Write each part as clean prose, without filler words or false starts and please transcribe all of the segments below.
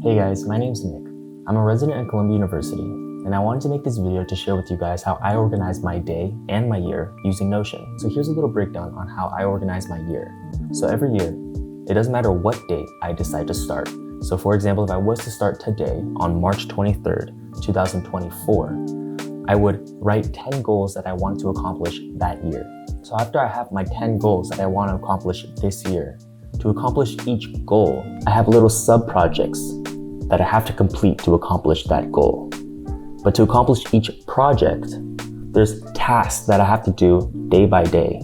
Hey guys, my name's Nick. I'm a resident at Columbia University, and I wanted to make this video to share with you guys how I organize my day and my year using Notion. So here's a little breakdown on how I organize my year. So every year, it doesn't matter what date I decide to start. So for example, if I was to start today on March 23rd, 2024, I would write 10 goals that I want to accomplish that year. So after I have my 10 goals that I want to accomplish this year, to accomplish each goal, I have little sub-projects that I have to complete to accomplish that goal. But to accomplish each project, there's tasks that I have to do day by day.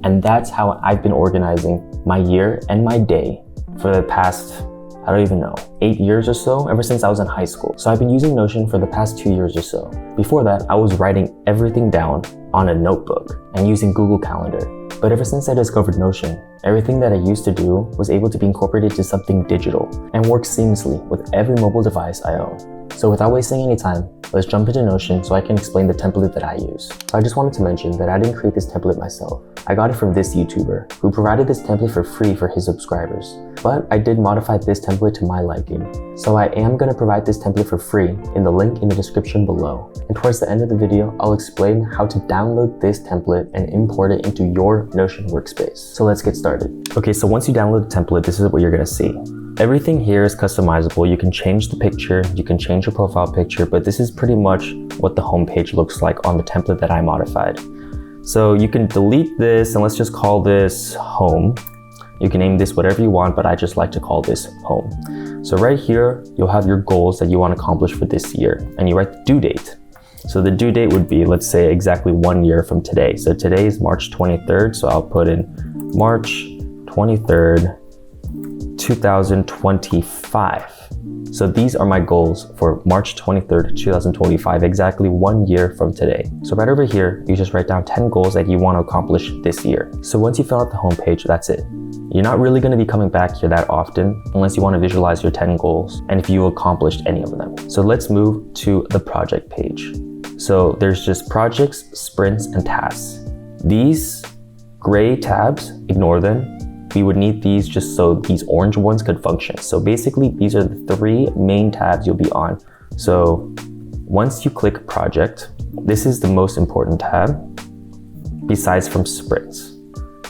And that's how I've been organizing my year and my day for the past, I don't even know, 8 years or so, ever since I was in high school. So I've been using Notion for the past 2 years or so. Before that, I was writing everything down on a notebook and using Google Calendar. But ever since I discovered Notion, everything that I used to do was able to be incorporated to something digital and work seamlessly with every mobile device I own. So without wasting any time, let's jump into Notion so I can explain the template that I use. I just wanted to mention that I didn't create this template myself. I got it from this YouTuber who provided this template for free for his subscribers. But I did modify this template to my liking. So I am going to provide this template for free in the link in the description below. And towards the end of the video, I'll explain how to download this template and import it into your Notion workspace. So let's get started. Okay, so once you download the template, this is what you're going to see. Everything here is customizable. You can change the picture, you can change your profile picture, but this is pretty much what the homepage looks like on the template that I modified. So you can delete this and let's just call this home. You can name this whatever you want, but I just like to call this home. So right here, you'll have your goals that you want to accomplish for this year and you write the due date. So the due date would be, let's say, exactly 1 year from today. So today is March 23rd, so I'll put in March 23rd, 2025. So these are my goals for March 23rd, 2025, exactly 1 year from today. So right over here, you just write down 10 goals that you want to accomplish this year. So once you fill out the homepage, that's it. You're not really going to be coming back here that often unless you want to visualize your 10 goals and if you accomplished any of them. So let's move to the project page. So there's just projects, sprints, and tasks. These gray tabs, ignore them. We would need these just so these orange ones could function. So basically, these are the 3 main tabs you'll be on. So once you click project, this is the most important tab besides from sprints.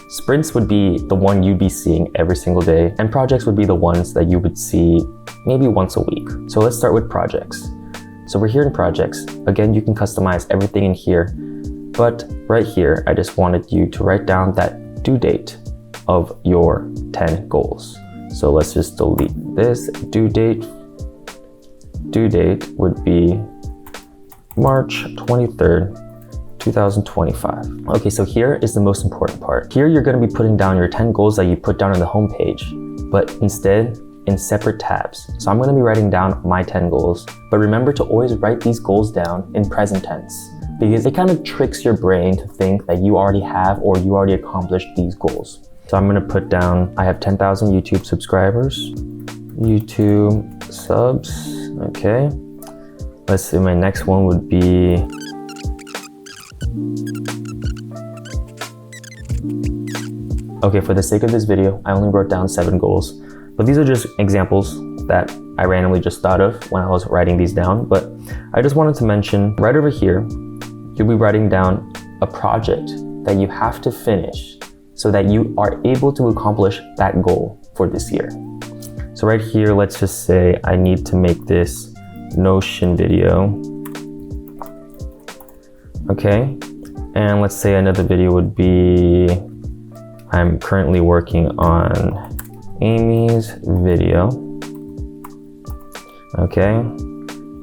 Sprints would be the one you'd be seeing every single day, and projects would be the ones that you would see maybe once a week. So let's start with projects. So we're here in projects. Again, you can customize everything in here, but right here, I just wanted you to write down that due date of your 10 goals. So let's just delete this. Due date would be March 23rd, 2025. Okay, so here is the most important part. Here you're going to be putting down your 10 goals that you put down on the home page, but instead in separate tabs. So I'm going to be writing down my 10 goals, but remember to always write these goals down in present tense because it kind of tricks your brain to think that you already have or you already accomplished these goals. So I'm going to put down, I have 10,000 YouTube subscribers, YouTube subs, okay. Let's see, my next one would be, okay, for the sake of this video, I only wrote down 7 goals, but these are just examples that I randomly just thought of when I was writing these down. But I just wanted to mention right over here, you'll be writing down a project that you have to finish so that you are able to accomplish that goal for this year. So right here, let's just say I need to make this Notion video. Okay, and let's say another video would be, I'm currently working on Amy's video. Okay,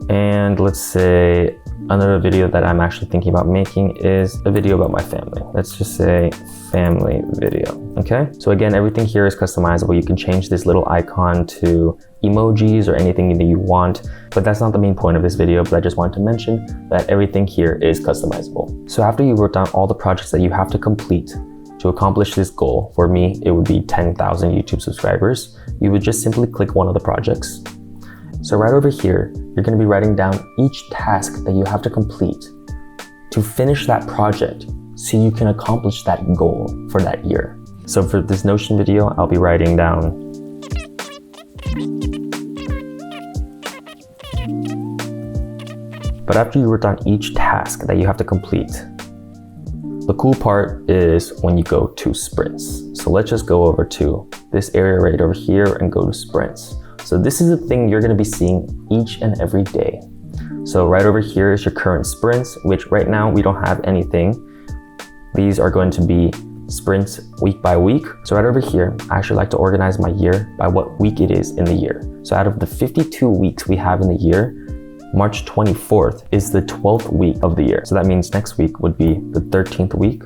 and let's say another video that I'm actually thinking about making is a video about my family. Let's just say family video, okay? So again, everything here is customizable. You can change this little icon to emojis or anything that you want, but that's not the main point of this video, but I just wanted to mention that everything here is customizable. So after you wrote down all the projects that you have to complete to accomplish this goal, for me, it would be 10,000 YouTube subscribers, you would just simply click one of the projects. So right over here, you're going to be writing down each task that you have to complete to finish that project so you can accomplish that goal for that year. So for this Notion video, I'll be writing down But after you wrote down each task that you have to complete, the cool part is when you go to sprints. So let's just go over to this area right over here and go to sprints. So this is the thing you're going to be seeing each and every day. So right over here is your current sprints, which right now we don't have anything. These are going to be sprints week by week. So right over here, I actually like to organize my year by what week it is in the year. So out of the 52 weeks we have in the year, March 24th is the 12th week of the year. So that means next week would be the 13th week.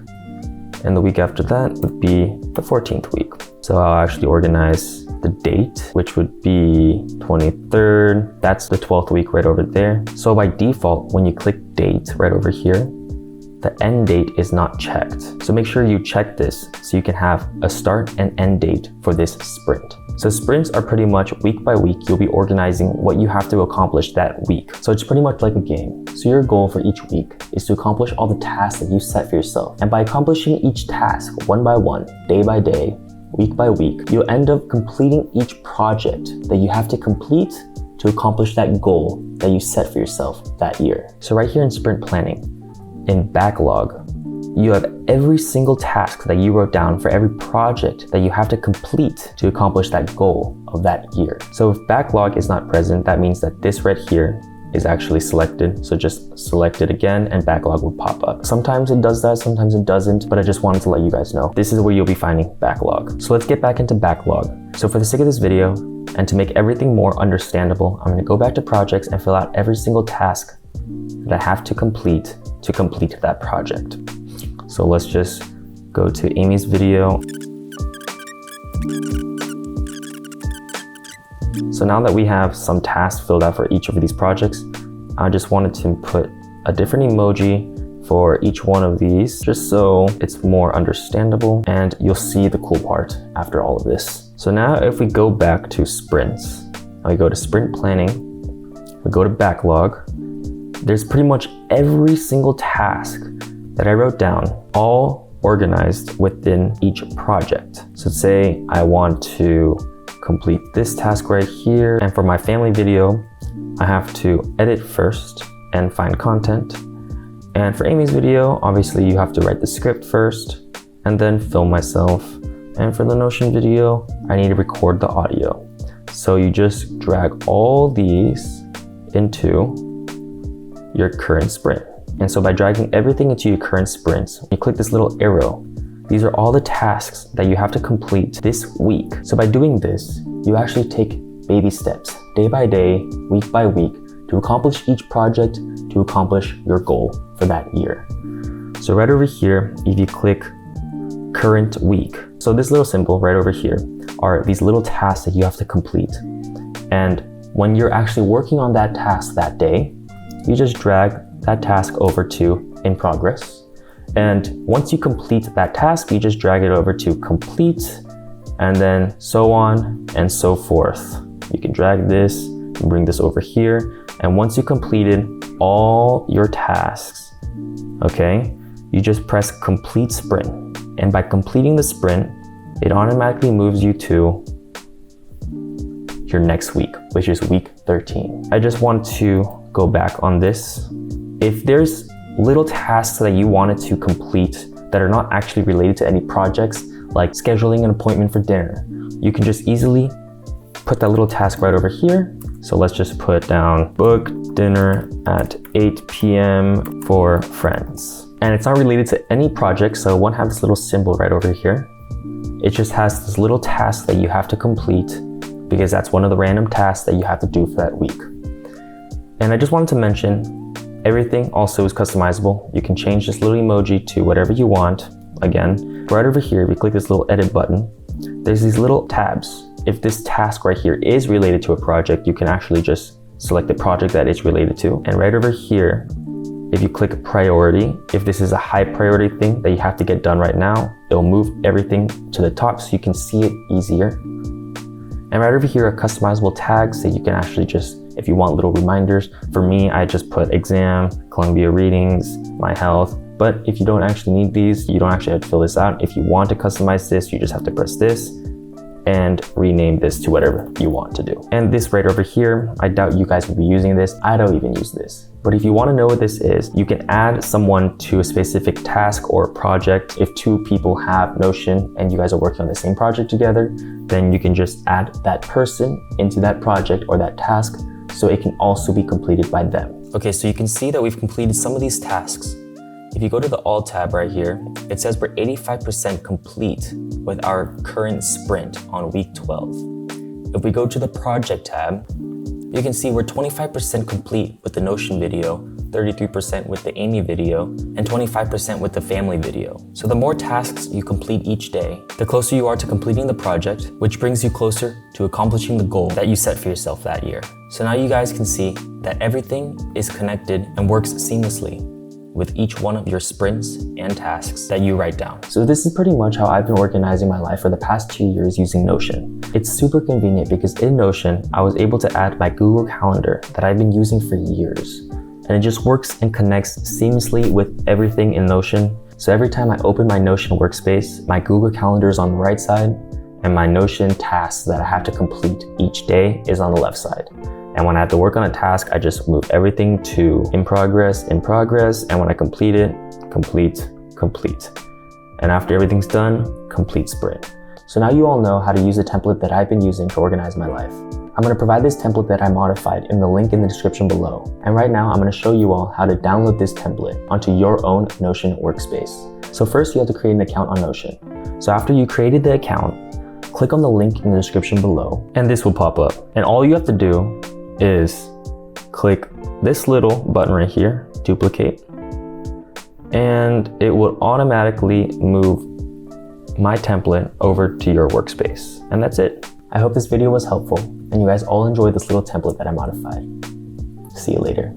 And the week after that would be the 14th week. So I'll actually organize the date, which would be 23rd. That's the 12th week right over there. So by default, when you click date right over here, the end date is not checked. So make sure you check this so you can have a start and end date for this sprint. So sprints are pretty much week by week, you'll be organizing what you have to accomplish that week. So it's pretty much like a game. So your goal for each week is to accomplish all the tasks that you set for yourself. And by accomplishing each task one by one, day by day, week by week, you'll end up completing each project that you have to complete to accomplish that goal that you set for yourself that year. So right here in sprint planning, in backlog, you have every single task that you wrote down for every project that you have to complete to accomplish that goal of that year. So if backlog is not present, that means that this right here is actually selected. So just select it again and backlog will pop up. Sometimes it does that, sometimes it doesn't, but I just wanted to let you guys know. This is where you'll be finding backlog. So let's get back into backlog. So for the sake of this video, and to make everything more understandable, I'm gonna go back to projects and fill out every single task that I have to complete that project. So let's just go to Amy's video. So now that we have some tasks filled out for each of these projects, I just wanted to put a different emoji for each one of these, just so it's more understandable and you'll see the cool part after all of this. So now if we go back to sprints, we go to sprint planning, we go to backlog, there's pretty much every single task that I wrote down, all organized within each project. So say I want to complete this task right here, and for my family video, I have to edit first and find content. And for Amy's video, obviously you have to write the script first and then film myself. And for the Notion video, I need to record the audio. So you just drag all these into your current sprint. And so by dragging everything into your current sprints, you click this little arrow. These are all the tasks that you have to complete this week. So by doing this, you actually take baby steps, day by day, week by week, to accomplish each project, to accomplish your goal for that year. So right over here, if you click current week, so this little symbol right over here are these little tasks that you have to complete. And when you're actually working on that task that day, you just drag that task over to in progress. And once you complete that task, you just drag it over to complete, and then so on and so forth. You can drag this and bring this over here. And once you completed all your tasks, okay, you just press complete sprint. And by completing the sprint, it automatically moves you to your next week, which is week 13. I just want to go back on this. If there's little tasks that you wanted to complete that are not actually related to any projects, like scheduling an appointment for dinner, you can just easily put that little task right over here. So let's just put down book dinner at 8 p.m. for friends. And it's not related to any project, so it won't have this little symbol right over here. It just has this little task that you have to complete because that's one of the random tasks that you have to do for that week. And I just wanted to mention, everything also is customizable. You can change this little emoji to whatever you want. Again, right over here, if you click this little edit button, there's these little tabs. If this task right here is related to a project, you can actually just select the project that it's related to. And right over here, if you click priority, if this is a high priority thing that you have to get done right now, it'll move everything to the top so you can see it easier. And right over here are customizable tags that you can actually just, if you want little reminders. For me, I just put exam, Columbia readings, my health. But if you don't actually need these, you don't actually have to fill this out. If you want to customize this, you just have to press this and rename this to whatever you want to do. And this right over here, I doubt you guys will be using this. I don't even use this. But if you want to know what this is, you can add someone to a specific task or project. If two people have Notion and you guys are working on the same project together, then you can just add that person into that project or that task so it can also be completed by them. Okay, so you can see that we've completed some of these tasks. If you go to the All tab right here, it says we're 85% complete with our current sprint on week 12. If we go to the Project tab, you can see we're 25% complete with the Notion video, 33% with the Amy video, and 25% with the family video. So the more tasks you complete each day, the closer you are to completing the project, which brings you closer to accomplishing the goal that you set for yourself that year. So now you guys can see that everything is connected and works seamlessly with each one of your sprints and tasks that you write down. So this is pretty much how I've been organizing my life for the past 2 years using Notion. It's super convenient because in Notion, I was able to add my Google Calendar that I've been using for years. And it just works and connects seamlessly with everything in Notion. So every time I open my Notion workspace, my Google Calendar is on the right side and my Notion tasks that I have to complete each day is on the left side. And when I have to work on a task, I just move everything to in progress, and when I complete it, complete. And after everything's done, complete sprint. So now you all know how to use a template that I've been using to organize my life. I'm going to provide this template that I modified in the link in the description below. And right now, I'm going to show you all how to download this template onto your own Notion workspace. So first, you have to create an account on Notion. So after you created the account, click on the link in the description below, and this will pop up. And all you have to do is click this little button right here, duplicate, and it will automatically move my template over to your workspace. And that's it. I hope this video was helpful and you guys all enjoyed this little template that I modified. See you later.